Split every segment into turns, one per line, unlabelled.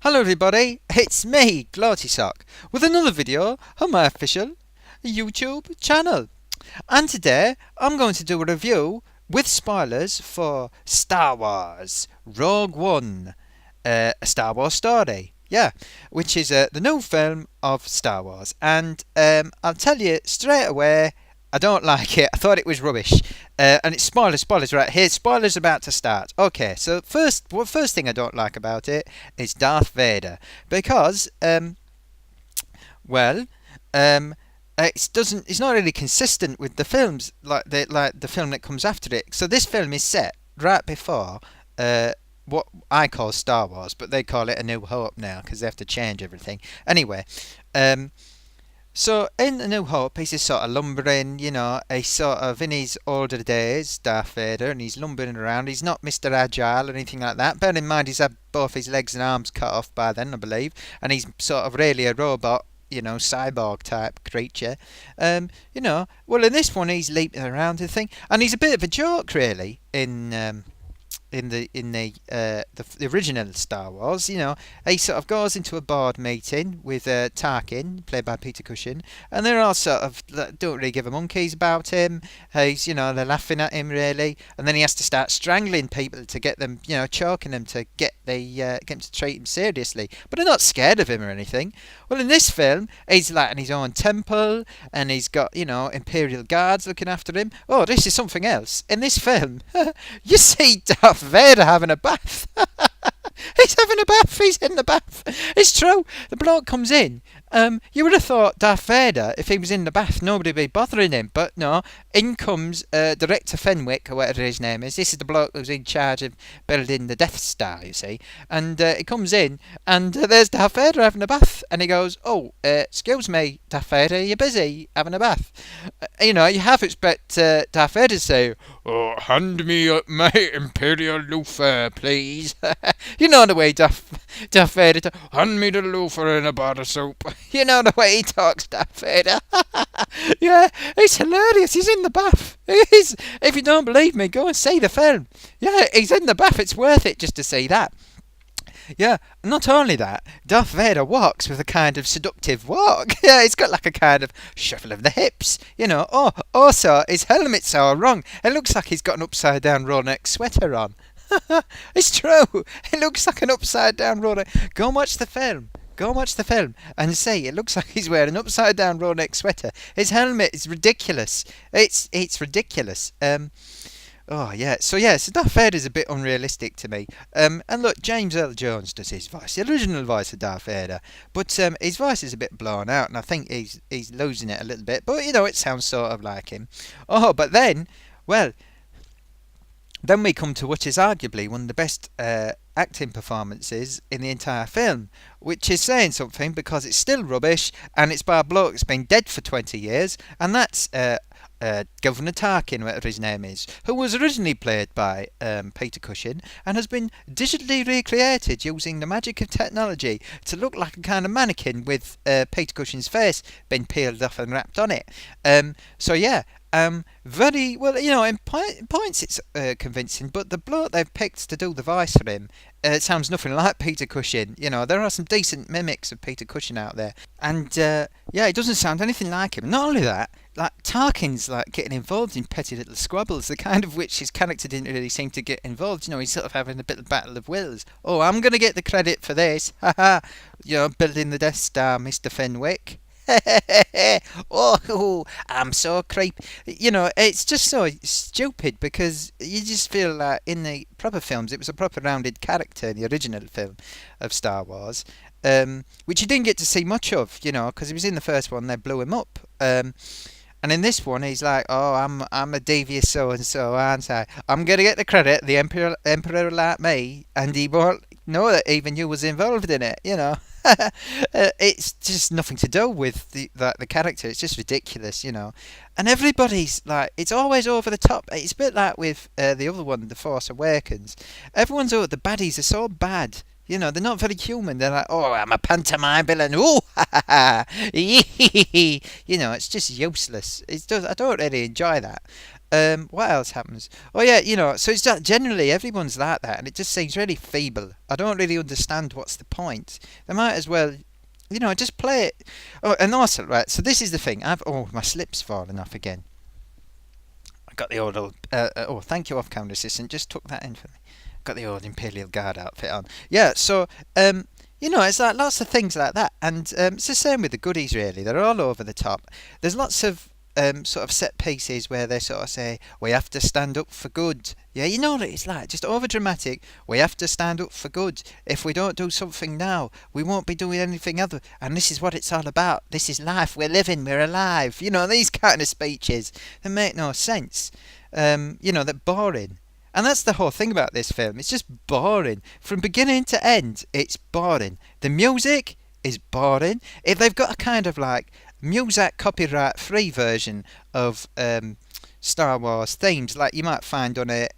Hello everybody, it's me, Gloatysock, with another video on my official YouTube channel. And today I'm going to do a review with spoilers for Star Wars Rogue One, a Star Wars story. Yeah, which is the new film of Star Wars. And I'll tell you straight away, I don't like it. I thought it was rubbish. And it's spoilers right here. Spoilers about to start. Okay, so first thing I don't like about it is Darth Vader. Because, well, it's not really consistent with the films, like the film that comes after it. So this film is set right before what I call Star Wars, but they call it A New Hope now because they have to change everything. Anyway, um, so in A New Hope, he's just sort of lumbering, he's sort of in his older days, Darth Vader, and he's lumbering around. He's not Mr. Agile or anything like that. Bear in mind, he's had both his legs and arms cut off by then, I believe, and he's sort of really a robot, cyborg type creature. Well, in this one, he's leaping around and thing, and he's a bit of a joke, really, in the original Star Wars. He sort of goes into a board meeting with Tarkin, played by Peter Cushing, and they're all sort of don't really give a monkeys about him. They're laughing at him really, and then he has to start strangling people to get them, choking them to get him to treat him seriously. But they're not scared of him or anything. Well, in this film, he's like in his own temple, and he's got Imperial guards looking after him. Oh, this is something else. In this film, you see Darth Vader having a bath. He's having a bath. He's in the bath. It's true. The bloke comes in. You would have thought Darth Vader, if he was in the bath, nobody would be bothering him. But no, in comes Director Fenwick, or whatever his name is. This is the bloke who's in charge of building the Death Star, you see. And he comes in, and there's Darth Vader having a bath. And he goes, "Oh, excuse me, Darth Vader, you're busy having a bath." You half expect Darth Vader to say, "Oh, hand me my Imperial loofah, please." You know the way Darth Vader hand me the loofah and a bar of soap. You know the way he talks, Darth Vader. Yeah, it's hilarious. He's in the bath. If you don't believe me, go and see the film. Yeah, he's in the bath. It's worth it just to see that. Yeah, not only that, Darth Vader walks with a kind of seductive walk. Yeah, he's got like a kind of shuffle of the hips. Oh, also, his helmet's all wrong. It looks like he's got an upside down Rolex sweater on. It's true. It looks like an upside down Rolex. Go and watch the film. Go and watch the film and see. It looks like he's wearing an upside down Rolex sweater. His helmet is ridiculous. It's ridiculous. Oh yeah, so Darth Vader's a bit unrealistic to me. And look, James Earl Jones does his voice, the original voice of Darth Vader, but his voice is a bit blown out, and I think he's losing it a little bit. But it sounds sort of like him. Oh, but then, well, then we come to what is arguably one of the best acting performances in the entire film, which is saying something because it's still rubbish and it's by a bloke that's been dead for 20 years, and that's Governor Tarkin, whatever his name is, who was originally played by Peter Cushing and has been digitally recreated using the magic of technology to look like a kind of mannequin with Peter Cushing's face being peeled off and wrapped on it. So yeah. Very well, in points it's convincing, but the bloke they've picked to do the voice for him sounds nothing like Peter Cushing. There are some decent mimics of Peter Cushing out there, and it doesn't sound anything like him. Not only that, like Tarkin's like getting involved in petty little squabbles, the kind of which his character didn't really seem to get involved. He's sort of having a bit of battle of wills. Oh, I'm gonna get the credit for this, haha. Building the Death Star, Mr. Fenwick. Oh, I'm so creepy. It's just so stupid because you just feel like in the proper films it was a proper rounded character in the original film of Star Wars, which you didn't get to see much of, because he was in the first one, they blew him up. And in this one, he's like, "Oh, I'm a devious so and so, aren't I? I'm gonna get the credit. The emperor like me, and he won't know that even you was involved in it." It's just nothing to do with the character. It's just ridiculous, And everybody's like, it's always over the top. It's a bit like with the other one, The Force Awakens. Everyone's the baddies are so bad. They're not very human. They're like, "Oh, I'm a pantomime villain. Ooh, ha ha ha." It's just useless. I don't really enjoy that. What else happens? Oh yeah, so it's just, generally everyone's like that, and it just seems really feeble. I don't really understand what's the point. They might as well, just play it. Oh, and also, right. So this is the thing. My slip's fallen off again. I got the old. Thank you, off-camera assistant. Just took that in for me. Got the old Imperial Guard outfit on. Yeah. So it's like lots of things like that, and it's the same with the goodies. Really, they're all over the top. There's lots of sort of set pieces where they sort of say we have to stand up for good. Yeah, you know what it's like, just over dramatic. We have to stand up for good. If we don't do something now, we won't be doing anything other. And this is what it's all about. This is life. We're living. We're alive. These kind of speeches that make no sense. They're boring. And that's the whole thing about this film. It's just boring. From beginning to end, it's boring. The music is boring. If they've got a kind of like Muzak copyright free version of Star Wars themes, like you might find on like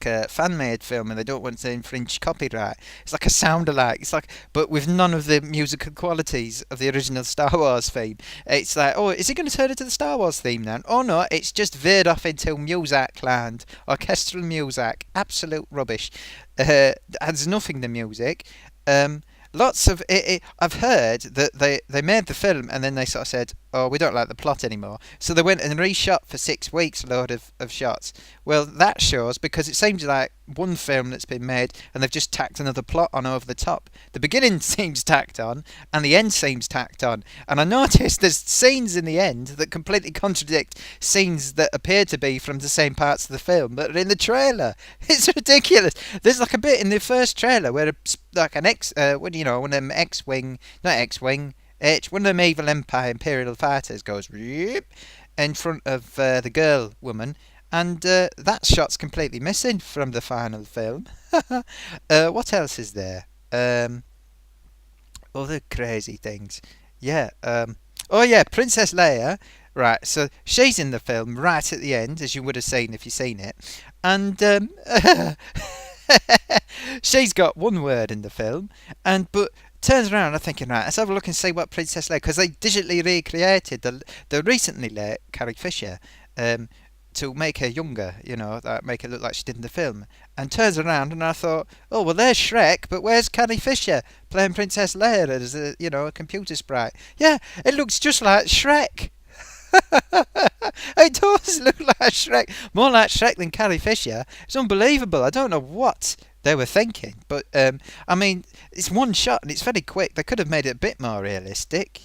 a fan made film, and they don't want to infringe copyright. It's like a sound alike. It's like, but with none of the musical qualities of the original Star Wars theme. It's like, oh, is it going to turn into the Star Wars theme now? Oh no, it's just veered off into Muzak land, orchestral Muzak, absolute rubbish. Adds nothing to music. Lots of it, I've heard that they made the film and then they sort of said, oh, we don't like the plot anymore. So they went and reshot for 6 weeks a load of shots. Well, that shows, because it seems like one film that's been made and they've just tacked another plot on over the top. The beginning seems tacked on and the end seems tacked on. And I noticed there's scenes in the end that completely contradict scenes that appear to be from the same parts of the film that are in the trailer. It's ridiculous. There's like a bit in the first trailer where like an one of them X-wing, not X-wing, one of them evil Empire Imperial fighters goes in front of the girl woman, and that shot's completely missing from the final film. What else is there? Other crazy things. Yeah. Oh yeah, Princess Leia. Right, so she's in the film right at the end, as you would have seen if you've seen it, and she's got one word in the film, but turns around, I'm thinking, right, let's have a look and see what Princess Leia, because they digitally recreated the recently late Carrie Fisher to make her younger, make her look like she did in the film. And turns around, and I thought, oh, well, there's Shrek, but where's Carrie Fisher playing Princess Leia as a computer sprite? Yeah, it looks just like Shrek. It does look like Shrek. More like Shrek than Carrie Fisher. It's unbelievable. I don't know what they were thinking. But, it's one shot and it's very quick. They could have made it a bit more realistic,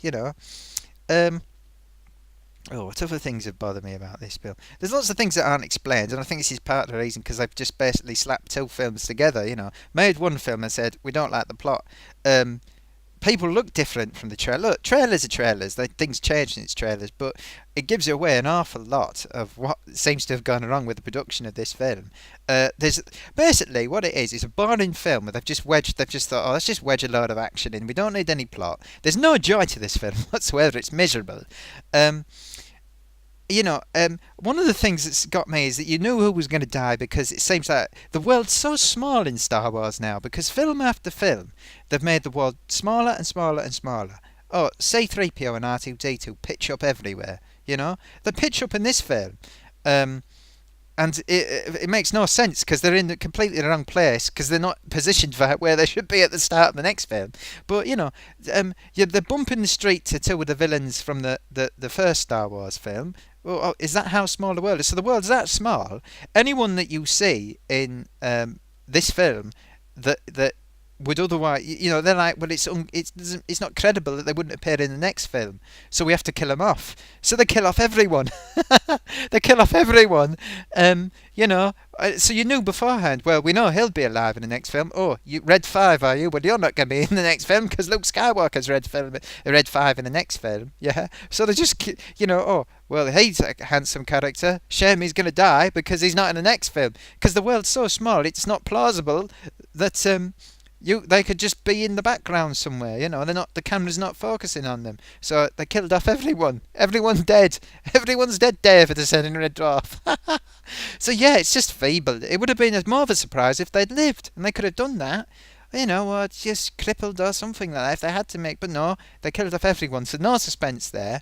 what other things have bothered me about this film? There's lots of things that aren't explained, and I think this is part of the reason, because they've just basically slapped two films together, made one film and said, we don't like the plot. People look different from the trailer. Look, trailers are trailers. Things change in its trailers, but it gives you away an awful lot of what seems to have gone wrong with the production of this film. There's basically what it is a boring film where they've just thought, oh, let's just wedge a load of action in. We don't need any plot. There's no joy to this film whatsoever. It's miserable. One of the things that's got me is that you knew who was going to die, because it seems like the world's so small in Star Wars now, because film after film, they've made the world smaller and smaller and smaller. Oh, C-3PO and R2-D2 pitch up everywhere, They pitch up in this film. And it makes no sense, because they're in the completely wrong place, because they're not positioned for where they should be at the start of the next film. But, they're bumping the street to two of the villains from the first Star Wars film. Well, is that how small the world is? So the world's that small. Anyone that you see in this film that would otherwise, they're like, well, it's not credible that they wouldn't appear in the next film, so we have to kill them off. So they kill off everyone. They kill off everyone. So you knew beforehand, well, we know he'll be alive in the next film. Oh, you Red 5, are you? Well, you're not going to be in the next film, because Luke Skywalker's Red 5 in the next film. Yeah. So they just, oh, well, he's a handsome character. Shame he's going to die because he's not in the next film. Because the world's so small, it's not plausible that they could just be in the background somewhere, the camera's not focusing on them. So they killed off everyone. Everyone's dead. Everyone's dead, David, the Ascending Red Dwarf. So yeah, it's just feeble. It would have been more of a surprise if they'd lived, and they could have done that. Or just crippled or something like that if they had to make. But no, they killed off everyone, so no suspense there.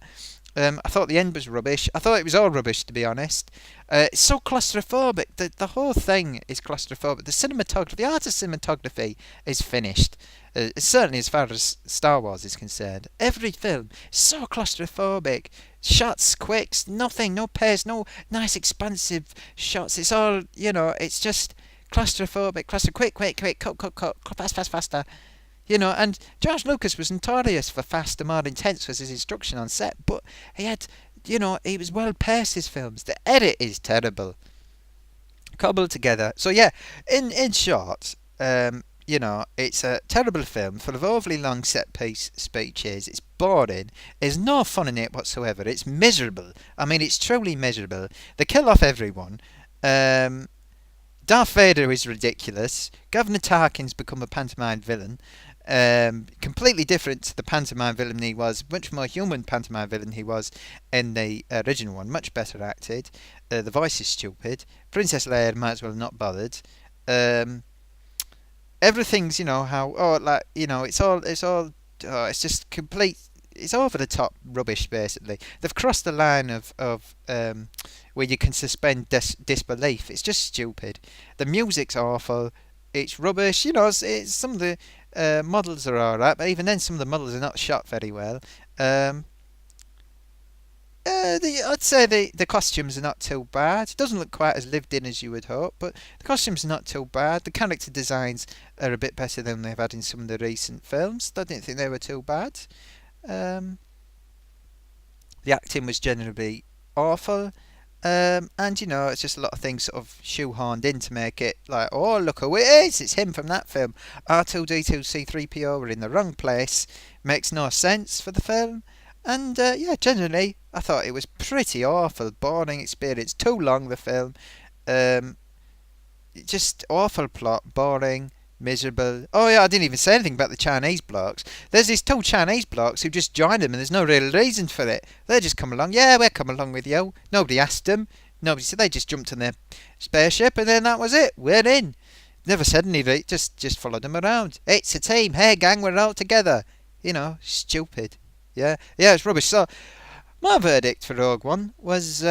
I thought the end was rubbish. I thought it was all rubbish, to be honest. It's so claustrophobic. The whole thing is claustrophobic. The cinematography, the art of cinematography is finished. Certainly as far as Star Wars is concerned. Every film is so claustrophobic. Shots, quicks, nothing, no pace, no nice expansive shots. It's all, it's just claustrophobic. Quick, cut, fast, faster. And George Lucas was notorious for faster, more intense was his instruction on set, but he had, he was well paced, his films. The edit is terrible. Cobbled together. So yeah, in short, it's a terrible film full of overly long set piece speeches. It's boring. There's no fun in it whatsoever. It's miserable. I mean, it's truly miserable. They kill off everyone. Darth Vader is ridiculous. Governor Tarkin's become a pantomime villain. Completely different to the pantomime villain he was, much more human pantomime villain he was in the original one, much better acted. The voice is stupid. Princess Leia might as well not bothered. Everything's, it's just complete. It's over the top rubbish. Basically, they've crossed the line of where you can suspend disbelief. It's just stupid. The music's awful. It's rubbish. It's some of the models are alright, but even then, some of the models are not shot very well. I'd say the costumes are not too bad. It doesn't look quite as lived in as you would hope, but the costumes are not too bad. The character designs are a bit better than they've had in some of the recent films. I didn't think they were too bad. The acting was generally awful. It's just a lot of things sort of shoehorned in to make it like, oh, look who it is, it's him from that film. R2D2 C3PO were in the wrong place, makes no sense for the film. And generally, I thought it was pretty awful, boring experience. Too long, the film. Just awful plot, boring, miserable. Oh yeah, I didn't even say anything about the Chinese blokes. There's these two Chinese blokes who just joined them and there's no real reason for it. They just come along. Yeah, we'll come along with you. Nobody asked them. Nobody said. They just jumped on their spaceship and then that was it. We're in. Never said anything. Just followed them around. It's a team. Hey gang, we're all together. Stupid. Yeah, it's rubbish. So my verdict for Rogue One was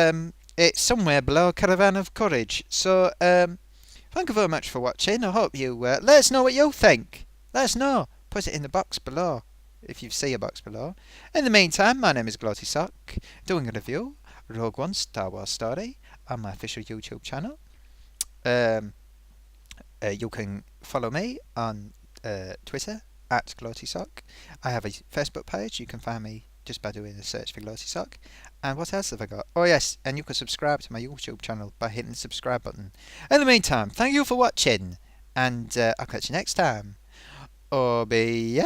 it's somewhere below Caravan of Courage. So thank you very much for watching. I hope you let us know what you think. Let us know. Put it in the box below if you see a box below. In the meantime, my name is Gloatysock, doing a review Rogue One Star Wars story on my official YouTube channel. You can follow me on Twitter at Gloatysock. I have a Facebook page. You can find me just by doing a search for Gloatysock. And what else have I got? Oh yes, and you can subscribe to my YouTube channel by hitting the subscribe button. In the meantime, thank you for watching, and I'll catch you next time. Obi